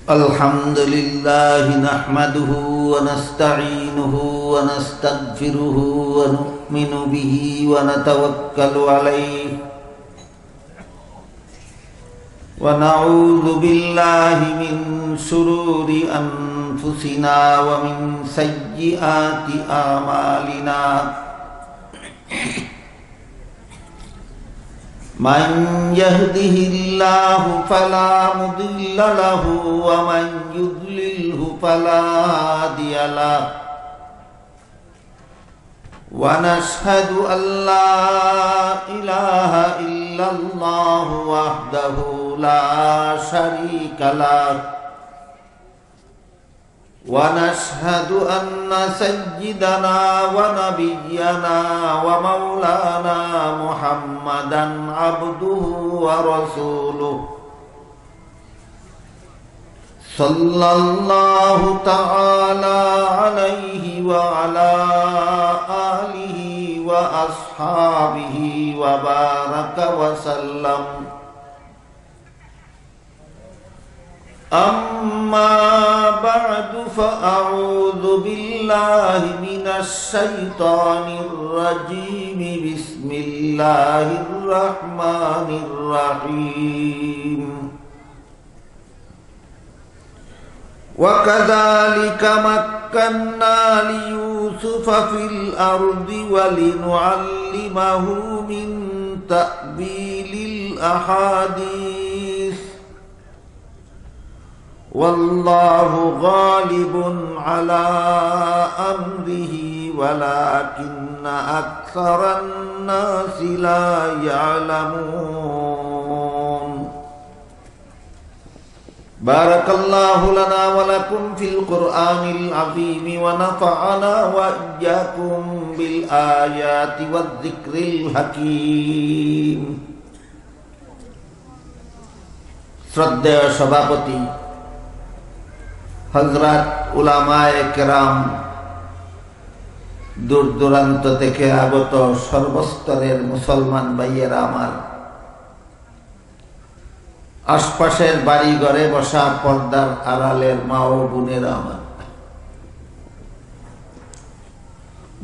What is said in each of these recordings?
الحمد لله نحمده ونستعينه ونستغفره ونؤمن به ونتوكل عليه ونعوذ بالله من شرور أنفسنا ومن سيئات أعمالنا من يهده الله فلا مضل له ومن يضلله فلا هادي له ونشهد أن لا إله إلا الله وحده لا شريك له ونشهد أن سيدنا ونبينا ومولانا محمدا عبده ورسوله صلى الله تعالى عليه وعلى آله وأصحابه وبارك وسلم. أما بعد فأعوذ بالله من الشيطان الرجيم. بسم الله الرحمن الرحيم. وكذلك مكنا ليوسف في الأرض ولنعلمه من تأويل الأحاديث والله غالب على أمره ولكن أكثر الناس لا يعلمون. بارك الله لنا ولكم في القرآن العظيم ونفعنا وإياكم بالآيات والذكر الحكيم. শ্রদ্ধেয় সভাপতি হযরত উলামায়ে কেরাম, দূর দূরান্ত থেকে আগত সর্বস্তরের মুসলমান ভাইয়েরা আমার, আশপাশের বাড়ি ঘরে বসা পর্দার আড়ালের মা ও বোনেরা আমার,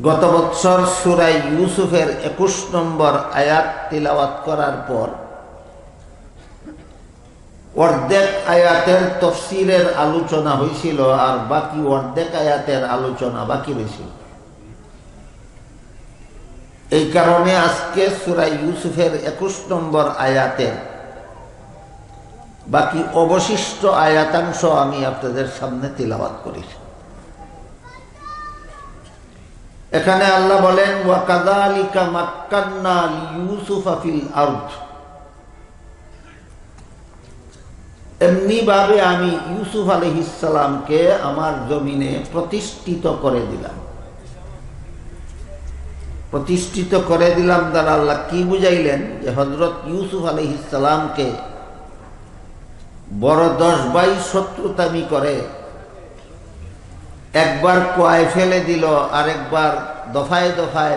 গত বৎসর সূরা ইউসুফের 21 নম্বর আয়াত তিলাওয়াত করার পর অর্ধেক আয়াতের তাফসীরের আলোচনা হয়েছিল আর বাকি অর্ধেক আয়াতের আলোচনা বাকি রয়েছিল। এই কারণে আজকে সূরা ইউসুফের 21 নম্বর আয়াতের বাকি অবশিষ্ট আয়াতাংশ আমি আপনাদের সামনে তিলাওয়াত করেছি। এখানে আল্লাহ বলেন, ওয়া কাযালিকা মাক্কান্না লিইউসুফা ফিল আরদ, এমনি ভাবে আমি ইউসুফ আলাইহিস সালামকে আমার জমিনে প্রতিষ্ঠিত করে দিলাম। প্রতিষ্ঠিত করে দিলাম দ্বারা আল্লাহ কি বুঝাইলেন? যে হযরত ইউসুফ আলাইহিস সালামকে বড় 10 ভাই শত্রুতামি করে একবার কুয়ায় ফেলে দিল, আরেকবার দফায় দফায়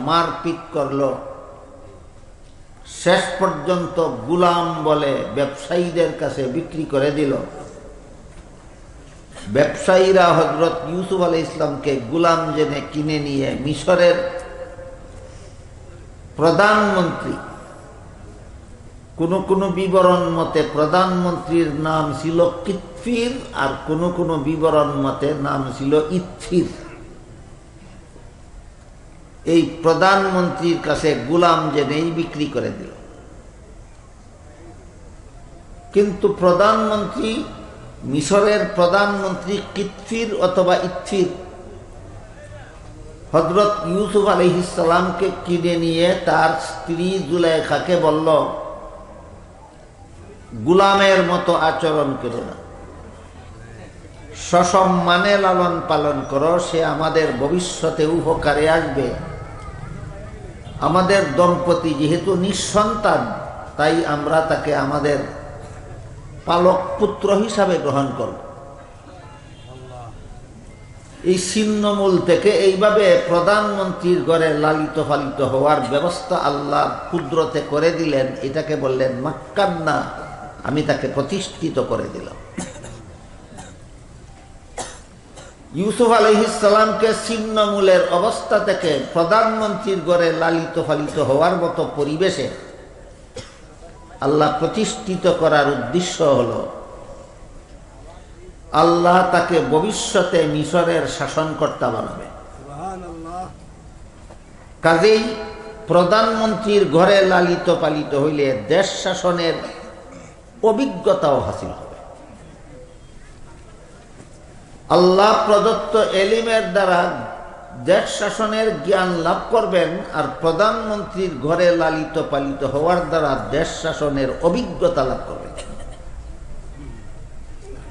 মারপিট করলো, শেষ পর্যন্ত গুলাম বলে ব্যবসায়ীদের কাছে বিক্রি করে দিল। ব্যবসায়ীরা হযরত ইউসুফ আলাইহিস সালামকে গুলাম জেনে কিনে নিয়ে মিশরের প্রধানমন্ত্রী, কোন বিবরণ মতে প্রধানমন্ত্রীর নাম ছিল কিতফির, আর কোন বিবরণ মতে নাম ছিল ইতফির, এই প্রধানমন্ত্রীর কাছে গুলাম জেনেই বিক্রি করে দিল। কিন্তু প্রধানমন্ত্রী, মিশরের প্রধানমন্ত্রী কিতফির অথবা ইতফির হযরত ইউসুফ আলাইহিস সালামকে কিনে নিয়ে তার স্ত্রী জুলাইখাকে বলল, গুলামের মতো আচরণ করো না, সসম্মানে লালন পালন করো, সে আমাদের ভবিষ্যতে উপকারে আসবে। আমাদের দম্পতি যেহেতু নিঃসন্তান, তাই আমরা তাকে আমাদের পালক পুত্র হিসাবে গ্রহণ করব। এই ছিন্নমূল থেকে এইভাবে প্রধানমন্ত্রীর ঘরে লালিত পালিত হওয়ার ব্যবস্থা আল্লাহ কুদরতে করে দিলেন। এটাকে বললেন মাক্কান্না, আমি তাকে প্রতিষ্ঠিত করে দিলাম। ইউসুফ আলাইহিস সালামকে ছিন্নমূলের অবস্থা থেকে প্রধানমন্ত্রীর ঘরে লালিত পালিত হওয়ার মতো পরিবেশে আল্লাহ প্রতিষ্ঠিত করার উদ্দেশ্য হলো আল্লাহ তাকে ভবিষ্যতে মিশরের শাসনকর্তা বানাবে। কাজেই প্রধানমন্ত্রীর ঘরে লালিত পালিত হইলে দেশ শাসনের অভিজ্ঞতাও হাসিল হবে। আল্লাহ প্রদত্ত এলিমের দ্বারা দেশ শাসনের জ্ঞান লাভ করবেন, আর প্রধানমন্ত্রীর ঘরে লালিত পালিত হওয়ার দ্বারা দেশ শাসনের অভিজ্ঞতা লাভ করবেন।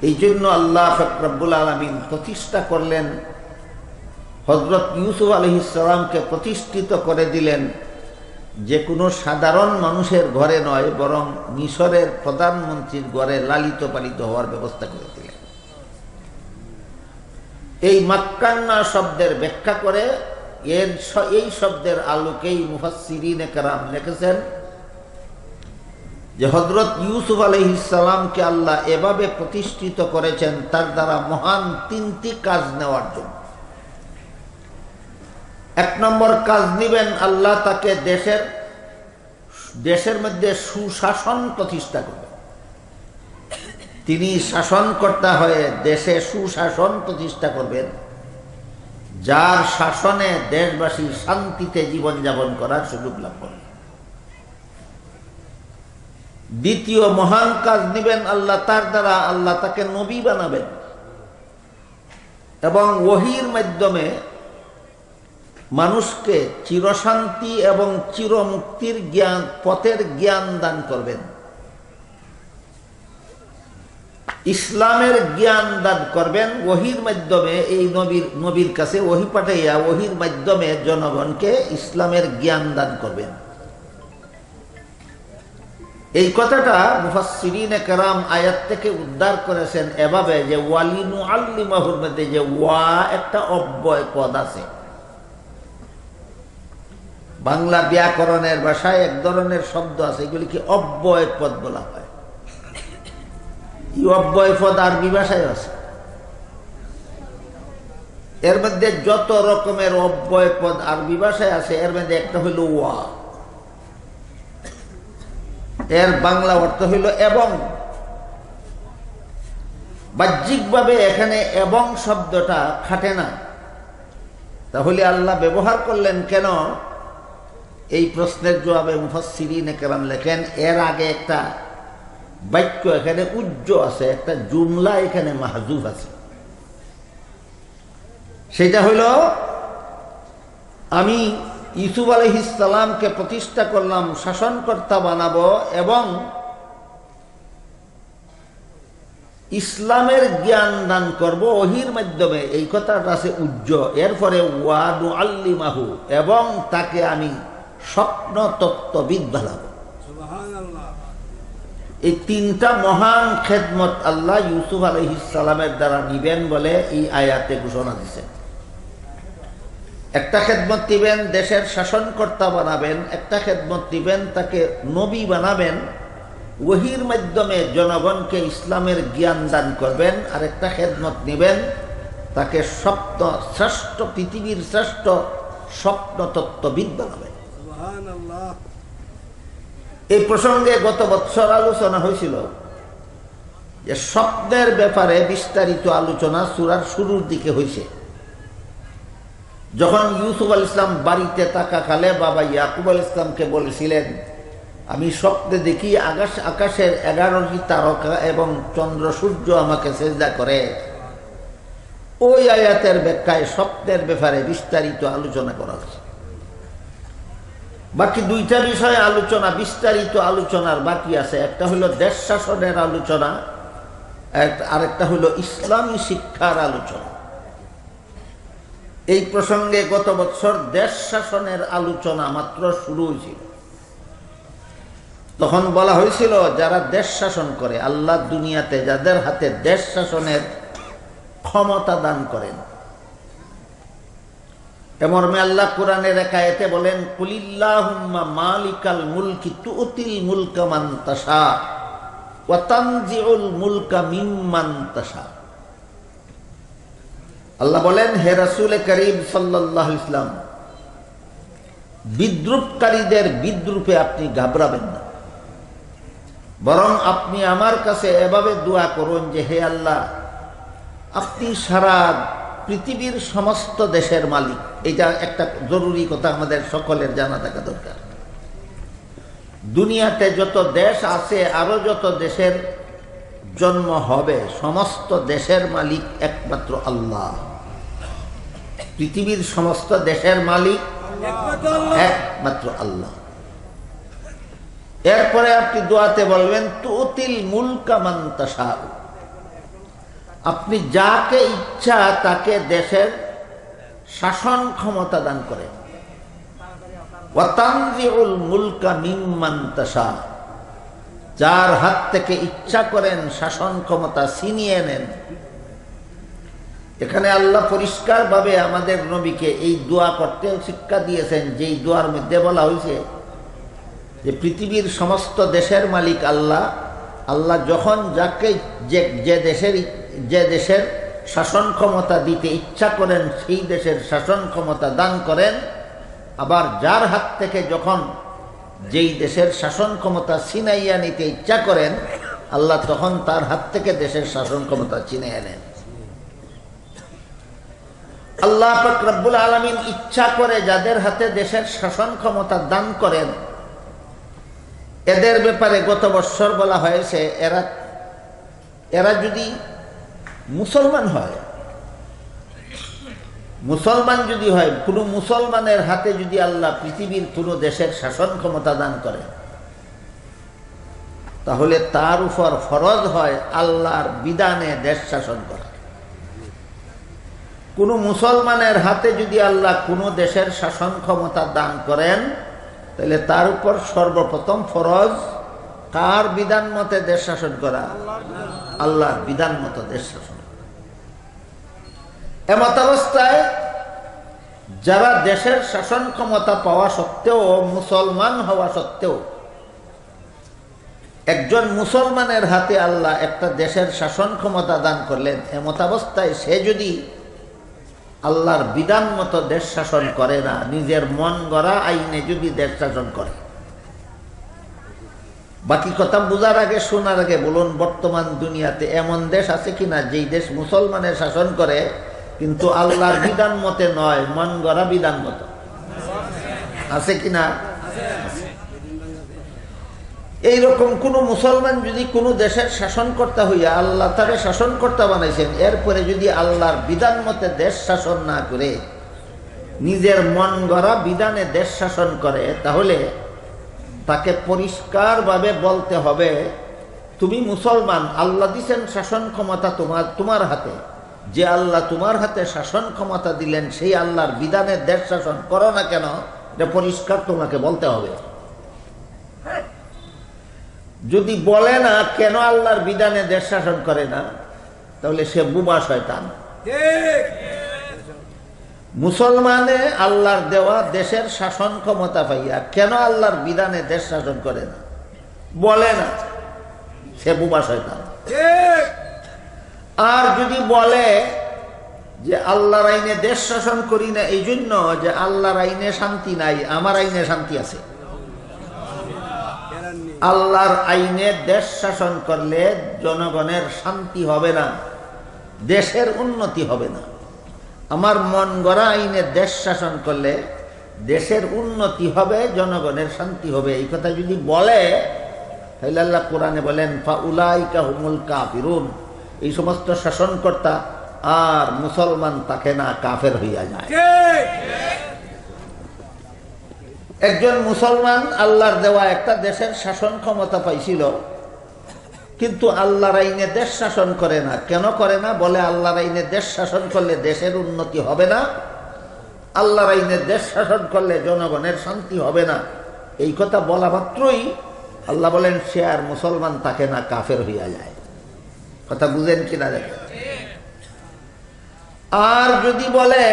এই জন্য আল্লাহ রাব্বুল আলামিন প্রতিষ্ঠা করলেন, হযরত ইউসুফ আলাইহিস সালামকে প্রতিষ্ঠিত করে দিলেন যে কোনো সাধারণ মানুষের ঘরে নয়, বরং মিশরের প্রধানমন্ত্রীর ঘরে লালিত পালিত হওয়ার ব্যবস্থা করে দিলেন। এই মাক্কান্না শব্দের ব্যাখ্যা করে এই শব্দের আলোকেই মুফাসসিরিনে কেরাম লিখেছেন যে হযরত ইউসুফ আলাইহিস সালামকে আল্লাহ এভাবে প্রতিষ্ঠিত করেছেন তার দ্বারা মহান তিনটি কাজ নেওয়ার জন্য। এক নম্বর কাজ নিবেন, আল্লাহ তাকে দেশের মধ্যে সুশাসন প্রতিষ্ঠা করবেন। তিনি শাসনকর্তা হয়ে দেশে সুশাসন প্রতিষ্ঠা করবেন, যার শাসনে দেশবাসী শান্তিতে জীবনযাপন করার সুযোগ লাভ করবে। দ্বিতীয় মহান কাজ নিবেন, আল্লাহ তার দ্বারা আল্লাহ তাকে নবী বানাবেন এবং ওহীর মাধ্যমে মানুষকে চিরশান্তি এবং চিরমুক্তির পথের জ্ঞান দান করবেন। ইসলামের জ্ঞান দান করবেন ওহীর মাধ্যমে। এই নবীর কাছে ওহী পাঠাইয়া ওহীর মাধ্যমে জনগণকে ইসলামের জ্ঞান দান করবেন। এই কথাটা মুফাসসিরিনে কেরাম আয়াত থেকে উদ্ধার করেছেন এভাবে যে ওয়ালিনুআল্লিমাহুর মধ্যে যে ওয়া একটা অব্যয় পদ আছে। বাংলা ব্যাকরণের ভাষায় এক ধরনের শব্দ আছে, এগুলিকে অব্যয় পদ বলা হয়। এই অব্যয় পদ আরবি ভাষায় আছে। এর মধ্যে যত রকমের অব্যয় পদ আরবি ভাষায় আছে, এর মধ্যে একটা হইল ওয়া। এর বাংলা অর্থ হইল এবং। বাহ্যিকভাবে এখানে এবং শব্দটা খাটে না, তাহলে আল্লাহ ব্যবহার করলেন কেন? এই প্রশ্নের জবাবে মুফাসসিরিনে কেরাম লেখেন, এর আগে একটা বাক্য এখানে উজ্জ আছে, একটা জুমলা এখানে মাহজুফ আছে। সেটা হইল, আমি ইউসুফ আলাইহিস সালামকে প্রতিষ্ঠা করলাম, শাসনকর্তা বানাবো এবং ইসলামের জ্ঞান দান করব ওহীর মাধ্যমে। এই কথাটা আছে উজ্জ। এরপরে ওয়া নুআল্লিমাহু, এবং তাকে আমি স্বপ্ন তত্ত্ববিদ বানাবো। এই তিনটা মহান খেদমত আল্লাহ ইউসুফ আলাইহিস সালামের দ্বারা নিবেন বলে এই আয়াতে ঘোষণা দিয়েছেন। একটা খেদমত দিবেন, দেশের শাসনকর্তা বানাবেন। একটা খেদমত দিবেন, তাকে নবী বানাবেন, ওহীর মাধ্যমে জনগণকে ইসলামের জ্ঞান দান করবেন। আর একটা খেদমত নিবেন, তাকে শ্রেষ্ঠ পৃথিবীর শ্রেষ্ঠ স্বপ্ন তত্ত্ববিদ বানাবেন। এই প্রসঙ্গে গত বৎসর আলোচনা হয়েছিল যে স্বপ্নের ব্যাপারে বিস্তারিত আলোচনা সূরার শুরুর দিকে হয়েছে। যখন ইউসুফ আলাইহিস সালাম বাড়িতে থাকাকালে বাবা ইয়াকুব আলাইহিস সালামকে বলেছিলেন, আমি স্বপ্নে দেখি আকাশের 11টি তারকা এবং চন্দ্র সূর্য আমাকে সেজদা করে। ওই আয়াতের ব্যাখ্যায় স্বপ্নের ব্যাপারে বিস্তারিত আলোচনা করা হয়েছে। বাকি দুইটা বিষয়ে আলোচনা, বিস্তারিত আলোচনার বাকি আছে। একটা হলো দেশ শাসনের আলোচনা, আরেকটা হলো ইসলামী শিক্ষার আলোচনা। এই প্রসঙ্গে গত বছর দেশ শাসনের আলোচনা মাত্র শুরু হয়েছিল। তখন বলা হয়েছিল, যারা দেশ শাসন করে, আল্লাহ দুনিয়াতে যাদের হাতে দেশ শাসনের ক্ষমতা দান করেন, এমর্মে আল্লাহ কোরআনের এক আয়াতে বলেন, কুলিল্লাহুম্মা মালিকাল মুলকি তুতিল মুলকা মান তাশা ওয়া তানজিউল মুলকা মিম্মান তাশা। আল্লাহ বলেন, হে রাসূল করিম সাল্লাল্লাহু আলাইহি ওয়াসাল্লাম, বিদ্রুপকারীদের বিদ্রুপে আপনি ঘাবড়াবেন না, বরং আপনি আমার কাছে এভাবে দোয়া করুন যে হে আল্লাহ, আপনি সারা পৃথিবীর সমস্ত দেশের মালিক। এটা একটা জরুরি কথা আমাদের সকলের জানা থাকা দরকার। দুনিয়াতে যত দেশ আছে, আরো যত দেশের জন্ম হবে, সমস্ত দেশের মালিক একমাত্র আল্লাহ। পৃথিবীর সমস্ত দেশের মালিক একমাত্র আল্লাহ। এরপরে আপনি দোয়াতে বলবেন, তুতিল মুলকা মান তাশাউ, আপনি যাকে ইচ্ছা তাকে দেশের শাসন ক্ষমতা দান করেন। ওয়া তানজিউল মুলকা মিম্মান তাশা, যার হাত থেকে ইচ্ছা করেন শাসন ক্ষমতা ছিনিয়ে নেন। এখানে আল্লাহ পরিষ্কারভাবে আমাদের নবীকে এই দোয়া করতে শিক্ষা দিয়েছেন, যেই দোয়ার মধ্যে বলা হয়েছে যে পৃথিবীর সমস্ত দেশের মালিক আল্লাহ। আল্লাহ যখন যাকে যে দেশের শাসন ক্ষমতা দিতে ইচ্ছা করেন সেই দেশের শাসন ক্ষমতা দান করেন, আবার যার হাত থেকে যখন যেই দেশের শাসন ক্ষমতা ছিনাইয়া নিতে ইচ্ছা করেন, আল্লাহ তখন তার হাত থেকে দেশের শাসন ক্ষমতা ছিনাইয়া নেন। আল্লাহ পাক রব্বুল আলামিন ইচ্ছা করে যাদের হাতে দেশের শাসন ক্ষমতা দান করেন, এদের ব্যাপারে গত বৎসর বলা হয়েছে, এরা যদি মুসলমান হয়, কোনো মুসলমানের হাতে যদি আল্লাহ পৃথিবীর কোনো দেশের শাসন ক্ষমতা দান করে, তাহলে তার উপর ফরজ হয় আল্লাহর বিধানে দেশ শাসন করা। কোনো মুসলমানের হাতে যদি আল্লাহ কোনো দেশের শাসন ক্ষমতা দান করেন, তাহলে তার উপর সর্বপ্রথম ফরজ কার বিধান মতে দেশ শাসন করা? আল্লাহর বিধান মতো দেশ শাসন। এমত অবস্থায় যারা দেশের শাসন ক্ষমতা পাওয়া সত্ত্বেও, মুসলমান হওয়া সত্ত্বেও, একজন মুসলমানের হাতে আল্লাহ একটা দেশের শাসন ক্ষমতা দান করলেন, এমত অবস্থায় সে যদি আল্লাহর বিধান মতো দেশ শাসন করে না, নিজের মন গড়া আইনে যদি দেশ শাসন করে। বাকি কথা বুঝার আগে, শোনার আগে বলুন, বর্তমান দুনিয়াতে এমন দেশ আছে কিনা যেই দেশ মুসলমানের শাসন করে কিন্তু আল্লাহর বিধান মতে নয়, মন গড়া বিধান মতো? আছে কিনা? এইরকম কোন মুসলমান যদি কোনো দেশের শাসনকর্তা হইয়া, আল্লাহ তারে শাসনকর্তা বানাইছেন, এরপরে যদি আল্লাহর বিধান মতে দেশ শাসন না করে নিজের মন গড়া বিধানে দেশ শাসন করে, তাহলে তাকে পরিষ্কারভাবে বলতে হবে, তুমি মুসলমান, আল্লাহ দিছেন শাসন ক্ষমতা তোমার হাতে, যে আল্লাহ তোমার হাতে শাসন ক্ষমতা দিলেন সেই আল্লাহর বিধানের দেশ শাসন করো না কেন, এটা পরিষ্কার তোমাকে বলতে হবে। যদি বলে না কেন আল্লাহর বিধানে দেশ শাসন করে না, তাহলে সে বুবা শয়তান। মুসলমানে আল্লাহর দেওয়া দেশের শাসন ক্ষমতা পাইয়া কেন আল্লাহর বিধানে দেশ শাসন করে না, বলে না, সে বুবা শয়তান। আর যদি বলে যে আল্লাহর আইনে দেশ শাসন করি না এই জন্য যে আল্লাহর আইনে শান্তি নাই, আমার আইনে শান্তি আছে। আল্লাহর আইনে দেশ শাসন করলে জনগণের শান্তি হবে না, দেশের উন্নতি হবে না। আমার মন গড়া আইনে দেশ শাসন করলে দেশের উন্নতি হবে, জনগণের শান্তি হবে। এই কথা যদি বলে, তাহলে আল্লাহ কোরআনে বলেন, ফাউলাইকা হুমুল কাফিরুন, এই সমস্ত শাসনকর্তা আর মুসলমান তাকে না, কাফের হইয়া যায়। একজন মুসলমান আল্লাহর দেওয়া একটা দেশের শাসন ক্ষমতা পাইছিল, কিন্তু আল্লাহর আইনে দেশ শাসন করে না। কেন করে না? বলে আল্লাহর আইনে দেশ শাসন করলে দেশের উন্নতি হবে না, আল্লাহর আইনে দেশ শাসন করলে জনগণের শান্তি হবে না। এই কথা বলা মাত্রই আল্লাহ বলেন সে আর মুসলমান তাকে না, কাফের হইয়া যায়। কথা বুঝেন কিনা দেখেন। আর যদি বলে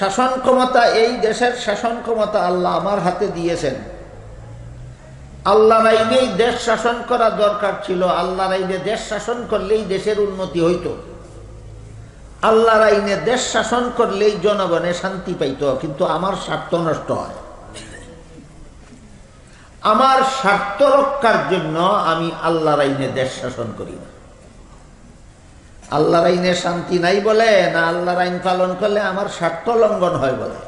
শাসন ক্ষমতা, এই দেশের শাসন ক্ষমতা আল্লাহ আমার হাতে দিয়েছেন, আল্লাহর আইনেই দেশ শাসন করা দরকার ছিল, আল্লাহর আইনে দেশ শাসন করলেই দেশের উন্নতি হইত, আল্লাহর আইনে দেশ শাসন করলেই জনগণে শান্তি পাইত, কিন্তু আমার স্বার্থ নষ্ট হয়। আমার স্বার্থ রক্ষার জন্য আমি আল্লাহর আইনে দেশ শাসন করি না। আল্লাহর আইনে শান্তি নাই বলে না, আল্লাহর আইন পালন করলে আমার স্বার্থ লঙ্ঘন হয় বলে।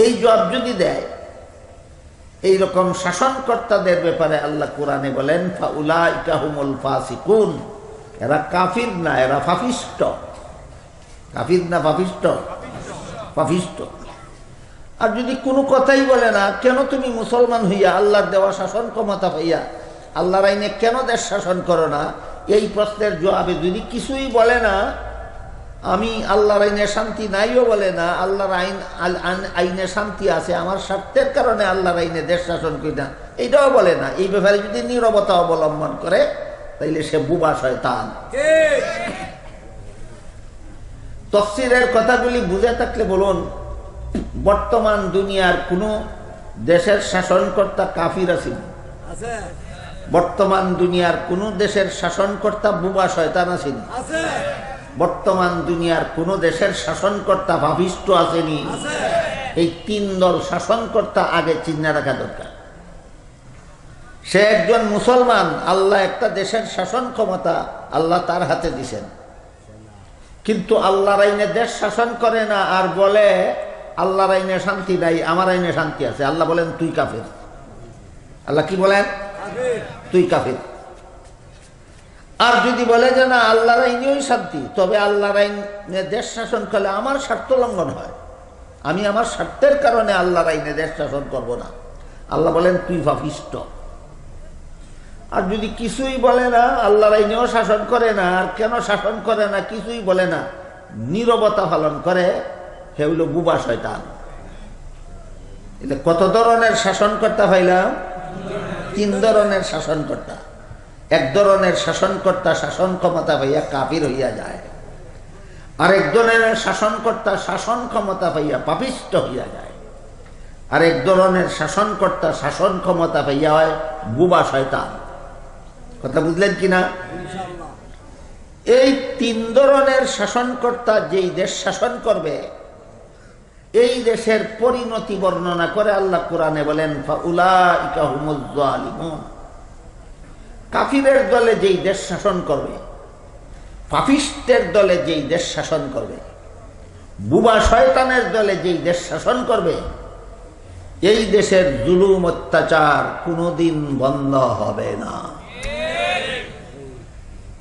এই জবাব যদি দেয়, এইরকম শাসনকর্তাদের ব্যাপারে আল্লাহ কোরআনে বলেন ফাউলাইকা হুমুল ফাসিকুন, এরা কাফির না, এরা পাপিষ্ঠ। কাফির না পাপিষ্ঠ? পাপিষ্ঠ। আর যদি কোনো কথাই বলে না, কেন তুমি মুসলমান হইয়া আল্লাহর দেওয়া শাসন ক্ষমতা হইয়া আল্লাহর আইনে কেন দেশ শাসন করো না, এই প্রশ্নের জবাবে যদি কিছুই বলে না, আমি আল্লাহর আইনে শান্তি নাইও বলে না, আল্লাহর আইনে শান্তি আছে, আমার স্বার্থের কারণে আল্লাহর আইনে দেশ শাসন করি না, এইটাও বলে না, এই ব্যাপারে যদি নীরবতা অবলম্বন করে, তাইলে সে বুবা শয়তান। তাফসীরের কথাগুলি বুঝে থাকলে বলুন, বর্তমান দুনিয়ার কোন দেশের শাসনকর্তা কাফির আছে? বর্তমান দুনিয়ার কোন দেশের শাসনকর্তা বুবা শয়তান আছে? বর্তমান দুনিয়ার কোন দেশের শাসনকর্তা ভাবিষ্ট আসেনি? এই তিন দল শাসনকর্তা আগে চিন্তা রাখা দরকার। সে একজন মুসলমান, আল্লাহ একটা দেশের শাসন ক্ষমতা আল্লাহ তার হাতে দিছেন, কিন্তু আল্লাহর আইনে দেশ শাসন করে না, আর বলে আল্লাহর আইনে শান্তি নাই, আমার আইনে শান্তি আছে। আল্লাহ বলেন তুই কাফির। আল্লাহ কি বলেন? তুই কাফির। আর যদি বলে যে না, আল্লাহর আইনেই শান্তি, তবে আল্লাহর আইনে দেশ শাসন করলে আমার স্বার্থ লঙ্ঘন হয়, আমি আমার স্বার্থের কারণে আল্লাহর আইনে দেশ শাসন করব না, আল্লাহ বলেন তুই পাপিষ্ঠ। আর যদি কিছুই বলে না, আল্লাহর আইনেও শাসন করে না, আর কেন শাসন করে না কিছুই বলে না, নীরবতা পালন করে, সে হইল বুবা শয়তান। এটা কত ধরনের শাসনকর্তা পাইলাম? তিন ধরনের শাসনকর্তা। এক ধরনের শাসনকর্তা শাসন ক্ষমতা পাইয়া কাফির হইয়া যায়, আরেক ধরনের শাসনকর্তা শাসন ক্ষমতা পাইয়া পাপিষ্ঠ হইয়া যায়, আরেক ধরনের শাসনকর্তা শাসন ক্ষমতা পাইয়া হয় বুবা শয়তান। কথা বুঝলেন কিনা? এই তিন ধরনের শাসনকর্তা যেই দেশ শাসন করবে, এই দেশের পরিণতি বর্ণনা করে আল্লাহ কোরআনে বলেন ফাউলাইকা হুমুজ জালিমুন। কাফিরের দলে যেই দেশ শাসন করবে, পাপিষ্টের দলে যেই দেশ শাসন করবে, বুবা শয়তানের দলে যেই দেশ শাসন করবে, এই দেশের জুলুম অত্যাচার কোনোদিন বন্ধ হবে না।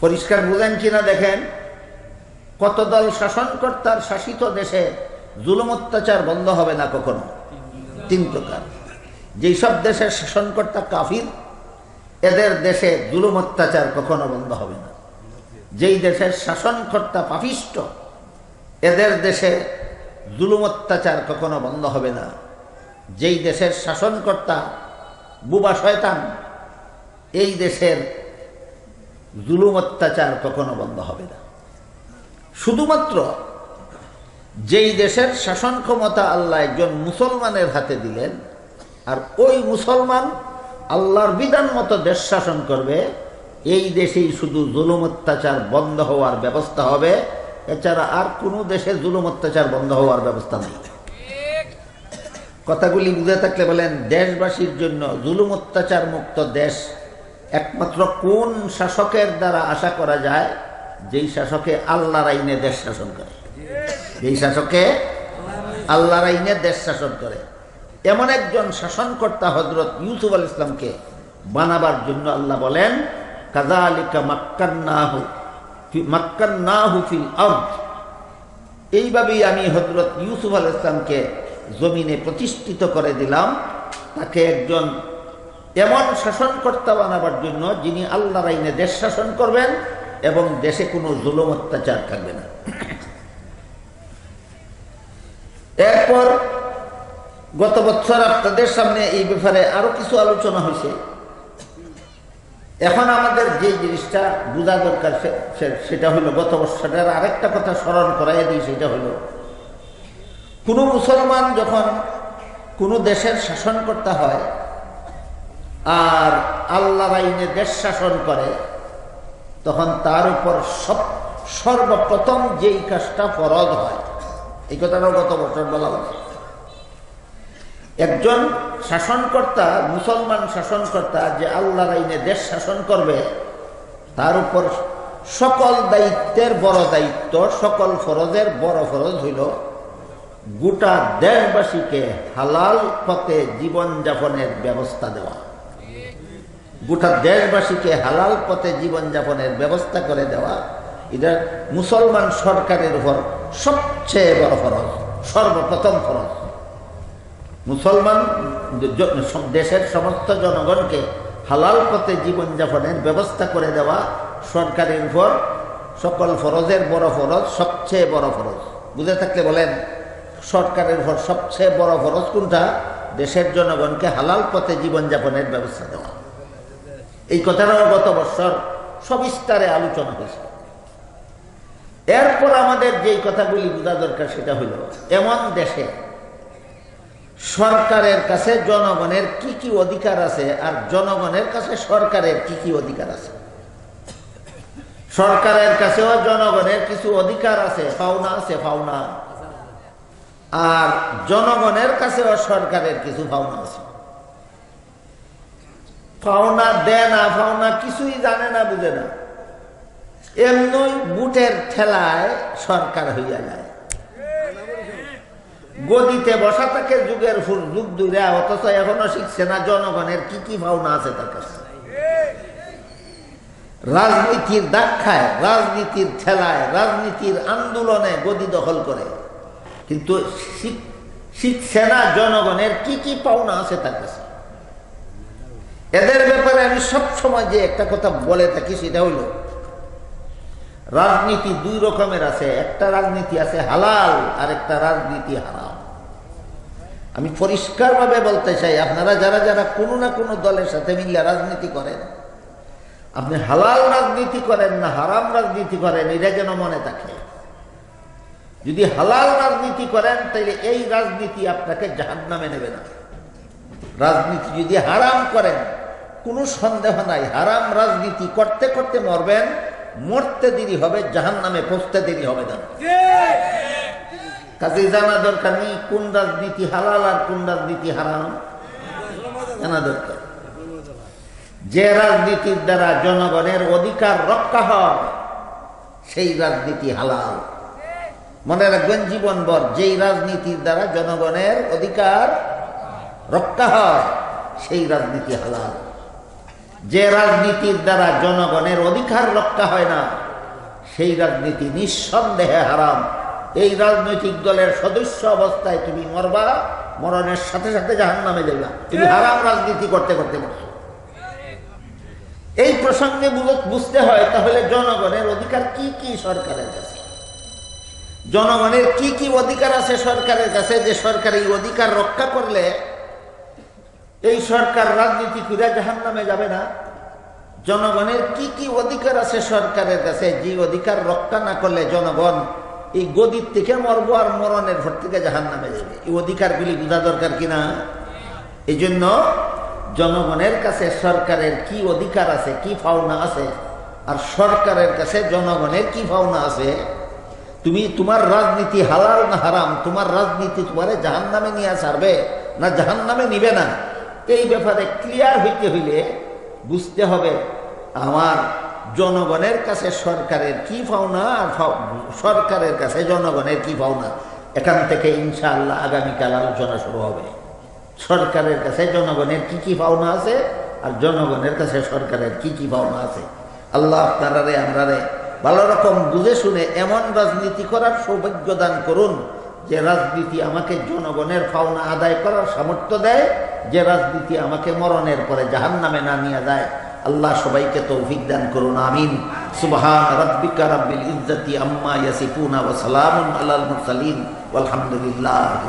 পরিষ্কার বুঝেন কিনা দেখেন, কত দল শাসনকর্তার শাসিত দেশে জুলুম অত্যাচার বন্ধ হবে না কখনো? তিন প্রকার। যেই সব দেশের শাসনকর্তা কাফির, এদের দেশে জুলুম অত্যাচার কখনো বন্ধ হবে না। যেই দেশের শাসনকর্তা পাপিষ্ট, এদের দেশে জুলুম অত্যাচার কখনো বন্ধ হবে না। যেই দেশের শাসনকর্তা বুবা শয়তান, এই দেশের জুলুম অত্যাচার কখনো বন্ধ হবে না। শুধুমাত্র যেই দেশের শাসন ক্ষমতা আল্লাহ একজন মুসলমানের হাতে দিলেন, আর ওই মুসলমান আল্লাহর বিধান মতো দেশ শাসন করবে, এই দেশেই শুধু জুলুম অত্যাচার বন্ধ হওয়ার ব্যবস্থা হবে, এছাড়া আর কোনো দেশে জুলুম অত্যাচার বন্ধ হওয়ার ব্যবস্থা নেই। কথাগুলি বুঝে থাকলে বলেন, দেশবাসীর জন্য জুলুম অত্যাচার মুক্ত দেশ একমাত্র কোন শাসকের দ্বারা আশা করা যায়? যেই শাসকে আল্লাহর আইনে দেশ শাসন করে, যেই শাসকে আল্লাহর আইনে দেশ শাসন করে। এমন একজন শাসনকর্তা হযরত ইউসুফ আলাইহিস সালামকে বানাবার জন্য আল্লাহ বলেন কাযালিকা মাক্কান্নাহু ফিল আরদ। এইভাবেই আমি হযরত ইউসুফ আলাইহিস সালামকে জমিনে প্রতিষ্ঠিত করে দিলাম, তাকে একজন এমন শাসনকর্তা বানাবার জন্য যিনি আল্লাহর আইনে দেশ শাসন করবেন এবং দেশে কোনো জুলুম অত্যাচার থাকবে না। এরপর গত বছর আপনাদের সামনে এই ব্যাপারে আরো কিছু আলোচনা হয়েছে। এখন আমাদের যে জিনিসটা বোঝা দরকার সেটা হলো, গত বছরের আরেকটা কথা স্মরণ করাই দিই, সেটা হলো কোনো মুসলমান যখন কোনো দেশের শাসনকর্তা হয় আর আল্লাহর আইনে দেশ শাসন করে, তখন তার উপর সর্বপ্রথম যেই কাজটা ফরজ হয়, এই কথাটাও গত বছর বলা হয়েছে। একজন শাসনকর্তা, মুসলমান শাসনকর্তা যে আল্লাহর আইনে দেশ শাসন করবে, তার উপর সকল দায়িত্বের বড় দায়িত্ব, সকল ফরজের বড় ফরজ হইল গোটা দেশবাসীকে হালাল পথে জীবনযাপনের ব্যবস্থা দেওয়া। গোটা দেশবাসীকে হালাল পথে জীবনযাপনের ব্যবস্থা করে দেওয়া, এটা মুসলমান সরকারের উপর সবচেয়ে বড় ফরজ, সর্বপ্রথম ফরজ। মুসলমান দেশের সমস্ত জনগণকে হালাল পথে জীবনযাপনের ব্যবস্থা করে দেওয়া সরকারের উপর সকল ফরজের বড় ফরজ, সবচেয়ে বড় ফরজ। বুঝে থাকলে বলেন, সরকারের উপর সবচেয়ে বড় ফরজ কোনটা? দেশের জনগণকে হালাল পথে জীবনযাপনের ব্যবস্থা দেওয়া। এই কথাটাও গত বছর সবিস্তারে আলোচনা হয়েছে। এরপর আমাদের যেই কথাগুলি বোঝা দরকার সেটা হইল, এমন দেশে সরকারের কাছে জনগণের কি কি অধিকার আছে আর জনগণের কাছে সরকারের কি কি অধিকার আছে। সরকারের কাছেও জনগণের কিছু অধিকার আছে, পাওনা আছে, পাওনা। আর জনগণের কাছেও সরকারের কিছু পাওনা আছে। পাওনা দেয় না, পাওনা কিছুই জানে না, বুঝে না, এমনি বুটের ঠেলায় সরকার হইয়া যায়। গদিতে বসা থাকে যুগের ফুল যুগ দূরে, অথচ এখনো শিখছে না জনগণের কি কি ভাবনা আছে তার কাছে। রাজনীতির দাগ খায়, রাজনীতির ঠেলায়, রাজনীতির আন্দোলনে গদি দখল করে, কিন্তু শিখছে না জনগণের কি কি পাওনা আছে তার কাছে। এদের ব্যাপারে আমি সবসময় যে একটা কথা বলে থাকি সেটা হইল, রাজনীতি দুই রকমের আছে। একটা রাজনীতি আছে হালাল, আর একটা রাজনীতি হারাম। আমি পরিষ্কারভাবে বলতে চাই, আপনারা যারা যারা কোনো না কোনো দলের সাথে মিলে রাজনীতি করেন, আপনি হালাল রাজনীতি করেন না হারাম রাজনীতি করেন, এটা যেন মনে থাকে। যদি হালাল রাজনীতি করেন তাহলে এই রাজনীতি আপনাকে জাহান্নামে নেবে না। রাজনীতি যদি হারাম করেন, কোনো সন্দেহ নাই হারাম রাজনীতি করতে করতে মরবেন, মরতে দেরি হবে, জাহান্নামে পৌঁছতে দেরি হবে না। কাজে জানা দরকার নেই কোন রাজনীতি হালাল আর কোন রাজনীতি হারাম, জানা দরকার। যে রাজনীতির দ্বারা জনগণের অধিকার রক্ষা হয় সেই রাজনীতি হালাল। মনে রাখবেন জীবনভর, যেই রাজনীতির দ্বারা জনগণের অধিকার রক্ষা হয় সেই রাজনীতি হালাল। যে রাজনীতির দ্বারা জনগণের অধিকার রক্ষা হয় না সেই রাজনীতি নিঃসন্দেহে হারাম। এই রাজনৈতিক দলের সদস্য অবস্থায় তুমি মরবা, মরণের সাথে সাথে জাহান্নামে যাইবা, তুমি হারাম রাজনীতি করতে করতে মরছো। এই প্রসঙ্গে বুঝতে হয় তাহলে জনগণের অধিকার কি কি সরকারের কাছে, জনগণের কি কি অধিকার আছে সরকারের কাছে, যে সরকার এই অধিকার রক্ষা করলে এই সরকার রাজনীতি করে জাহান্নামে যাবে না। জনগণের কি কি অধিকার আছে সরকারের কাছে, যে অধিকার রক্ষা না করলে জনগণ এই গদির থেকে মরবো আর মরণের ভর থেকে জাহান্নামে যাবে। এই অধিকারগুলি বোঝা দরকার কিনা? এই জন্য জনগণের কাছে সরকারের কি অধিকার আছে, কি পাওনা আছে, আর সরকারের কাছে জনগণের কি পাওনা আছে। তুমি তোমার রাজনীতি হালাল না হারাম, তোমার রাজনীতি তোমারে জাহান্নামে নিয়ে ছাড়বে না জাহান্নামে নিবে না, এই ব্যাপারে ক্লিয়ার হইতে হইলে বুঝতে হবে আমার জনগণের কাছে সরকারের কি পাওনা আর সরকারের কাছে জনগণের কি পাওনা। এখান থেকে ইনশাআল্লাহ আগামীকাল আলোচনা শুরু হবে। সরকারের কাছে জনগণের কি কি পাওনা আছে আর জনগণের কাছে সরকারের কি কি পাওনা আছে। আল্লাহ আপনারারে আমরারে ভালো রকম বুঝে শুনে এমন রাজনীতি করার সৌভাগ্য দান করুন যে রাজনীতি আমাকে জনগণের পাওনা আদায় করার সামর্থ্য দেয়, যে রাজনীতি আমাকে মরণের পরে জাহান্নামে না নিয়ে যায়। আল্লাহ সবাইকে তৌফিক দান করুন, আমিন। সুবহান রাব্বিকা রাব্বিল ইজ্জাতি আম্মা ইয়াসিফুন ওয়া সালামুন আলাল মুরসালিন ওয়ালহামদুলিল্লাহি।